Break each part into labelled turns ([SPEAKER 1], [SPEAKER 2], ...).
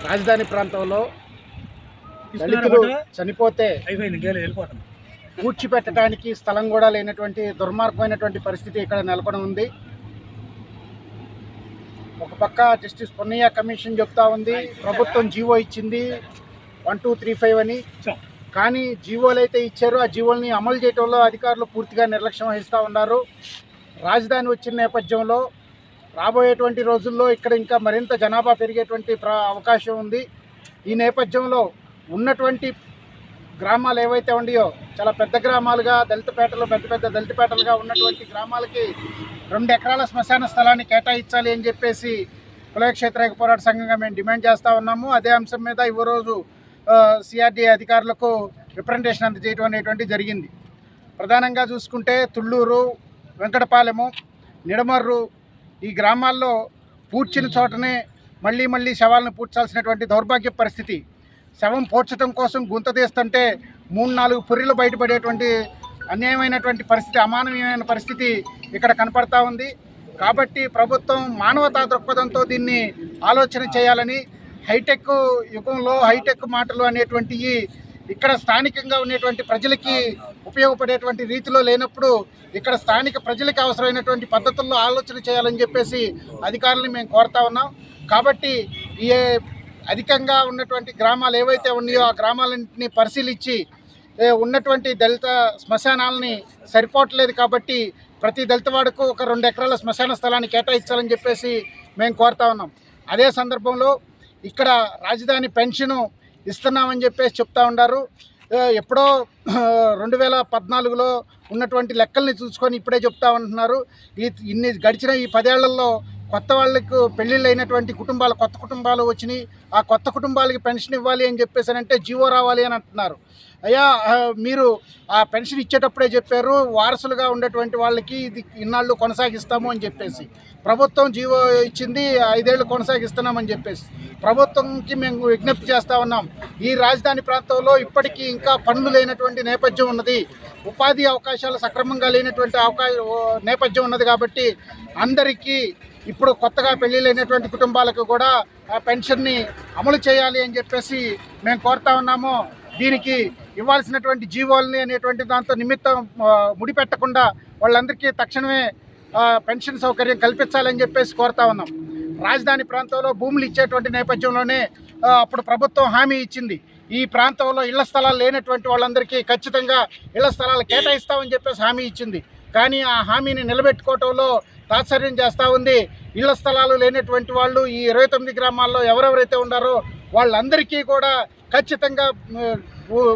[SPEAKER 1] రాజధాని ప్రాంతంలో దళితులు చనిపోతే పూడ్చిపెట్టడానికి స్థలం కూడా లేనటువంటి దుర్మార్గమైనటువంటి పరిస్థితి ఇక్కడ నెలకొని ఉంది. ఒక పక్క జస్టిస్ పొన్నయ్య కమిషన్ చెప్తా ఉంది, ప్రభుత్వం జీవో ఇచ్చింది 1235 అని. కానీ జీవోలు అయితే ఇచ్చారో ఆ జీవోల్ని అమలు చేయడంలో అధికారులు పూర్తిగా నిర్లక్ష్యం వహిస్తూ ఉన్నారు. రాజధాని వచ్చిన నేపథ్యంలో రాబోయేటువంటి రోజుల్లో ఇక్కడ ఇంకా మరింత జనాభా పెరిగేటువంటి అవకాశం ఉంది. ఈ నేపథ్యంలో ఉన్నటువంటి గ్రామాలు ఏవైతే ఉన్నాయో చాలా పెద్ద గ్రామాలుగా దళితపేటలు పెద్ద దళితపేటలుగా ఉన్నటువంటి గ్రామాలకి 2 ఎకరాల శ్మశాన స్థలాన్ని కేటాయించాలి అని చెప్పేసి కులక్షేత్ర పోరాట సంఘంగా మేము డిమాండ్ చేస్తూ ఉన్నాము. అదే అంశం మీద ఈరోజు సిఆర్డీ అధికారులకు రిప్రజెంటేషన్ అందజేయడం అనేటువంటి జరిగింది. ప్రధానంగా చూసుకుంటే తుళ్ళూరు, వెంకటపాలెము, నిడమర్రు ఈ గ్రామాల్లో పూడ్చిన చోటనే మళ్ళీ శవాలను పూడ్చాల్సినటువంటి దౌర్భాగ్య పరిస్థితి. శవం పూడ్చడం కోసం గుంత తీస్తుంటే 3-4 పుర్రెలు బయటపడేటువంటి అన్యాయమైనటువంటి పరిస్థితి, అమానవీయమైన పరిస్థితి ఇక్కడ కనపడతా ఉంది. కాబట్టి ప్రభుత్వం మానవతా దృక్పథంతో దీన్ని ఆలోచన చేయాలని, హైటెక్ యుగంలో హైటెక్ మాటలు అనేటువంటివి ఇక్కడ స్థానికంగా ఉండేటువంటి ప్రజలకి ఉపయోగపడేటువంటి రీతిలో లేనప్పుడు ఇక్కడ స్థానిక ప్రజలకి అవసరమైనటువంటి పద్ధతుల్లో ఆలోచన చేయాలని చెప్పేసి అధికారులను మేము కోరుతా ఉన్నాం. కాబట్టి ఈ అధికంగా ఉన్నటువంటి గ్రామాలు ఏవైతే ఉన్నాయో ఆ గ్రామాలన్నింటినీ పరిశీలించి ఉన్నటువంటి దళిత శ్మశానాలని సరిపోవట్లేదు కాబట్టి ప్రతి దళితవాడకు ఒక 2 ఎకరాల శ్మశాన స్థలాన్ని కేటాయించాలని చెప్పేసి మేము కోరుతా ఉన్నాం. అదే సందర్భంలో ఇక్కడ రాజధాని పెన్షను ఇస్తున్నామని చెప్పేసి చెప్తా ఉన్నారు. ఎప్పుడో 2014లో ఉన్నటువంటి లెక్కల్ని చూసుకొని ఇప్పుడే చెప్తా ఉంటున్నారు. ఇన్ని గడిచిన ఈ 10 ఏళ్లలో కొత్త వాళ్ళకు పెళ్ళిళ్ళు అయినటువంటి కుటుంబాలు, కొత్త కుటుంబాలు వచ్చినాయి. ఆ కొత్త కుటుంబాలకి పెన్షన్ ఇవ్వాలి అని చెప్పేసి అంటే జీవో రావాలి అని అంటున్నారు. అయ్యా, మీరు ఆ పెన్షన్ ఇచ్చేటప్పుడే చెప్పారు వారసులుగా ఉండేటువంటి వాళ్ళకి ఇది ఇన్నాళ్ళు కొనసాగిస్తాము అని చెప్పేసి. ప్రభుత్వం జీవో ఇచ్చింది 5 ఏళ్ళు కొనసాగిస్తున్నామని చెప్పేసి. ప్రభుత్వంకి మేము విజ్ఞప్తి చేస్తూ ఉన్నాం, ఈ రాజధాని ప్రాంతంలో ఇప్పటికీ ఇంకా పనులు లేనటువంటి నేపథ్యం ఉన్నది, ఉపాధి అవకాశాలు సక్రమంగా లేనటువంటి నేపథ్యం ఉన్నది. కాబట్టి అందరికీ ఇప్పుడు కొత్తగా పెళ్ళిళ్ళైనటువంటి కుటుంబాలకు కూడా ఆ పెన్షన్ని అమలు చేయాలి అని చెప్పేసి మేము కోరుతా ఉన్నాము. దీనికి ఇవ్వాల్సినటువంటి జీవోల్ని అనేటువంటి దాంతో నిమిత్తం ముడిపెట్టకుండా వాళ్ళందరికీ తక్షణమే పెన్షన్ సౌకర్యం కల్పించాలని చెప్పేసి కోరుతా ఉన్నాం. రాజధాని ప్రాంతంలో భూములు ఇచ్చేటువంటి నేపథ్యంలోనే అప్పుడు ప్రభుత్వం హామీ ఇచ్చింది, ఈ ప్రాంతంలో ఇళ్ల స్థలాలు లేనటువంటి వాళ్ళందరికీ ఖచ్చితంగా ఇళ్ల స్థలాలు కేటాయిస్తామని చెప్పేసి హామీ ఇచ్చింది. కానీ ఆ హామీని నిలబెట్టుకోవటంలో తాత్సర్యం చేస్తూ ఉంది. ఇళ్ల స్థలాలు లేనటువంటి వాళ్ళు ఈ 29 గ్రామాల్లో ఎవరెవరైతే ఉన్నారో వాళ్ళందరికీ కూడా ఖచ్చితంగా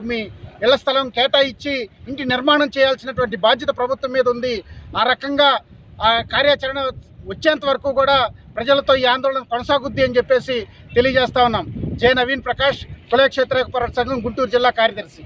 [SPEAKER 1] మీ ఇళ్ల స్థలం కేటాయించి ఇంటి నిర్మాణం చేయాల్సినటువంటి బాధ్యత ప్రభుత్వం మీద ఉంది. ఆ రకంగా ఆ కార్యాచరణ వచ్చేంత వరకు కూడా ప్రజలతో ఈ ఆందోళన కొనసాగుద్ది అని చెప్పేసి తెలియజేస్తా ఉన్నాం. జె. నవీన్ ప్రకాష్, కులక్షేత్ర పోరాట సంఘం, గుంటూరు జిల్లా కార్యదర్శి.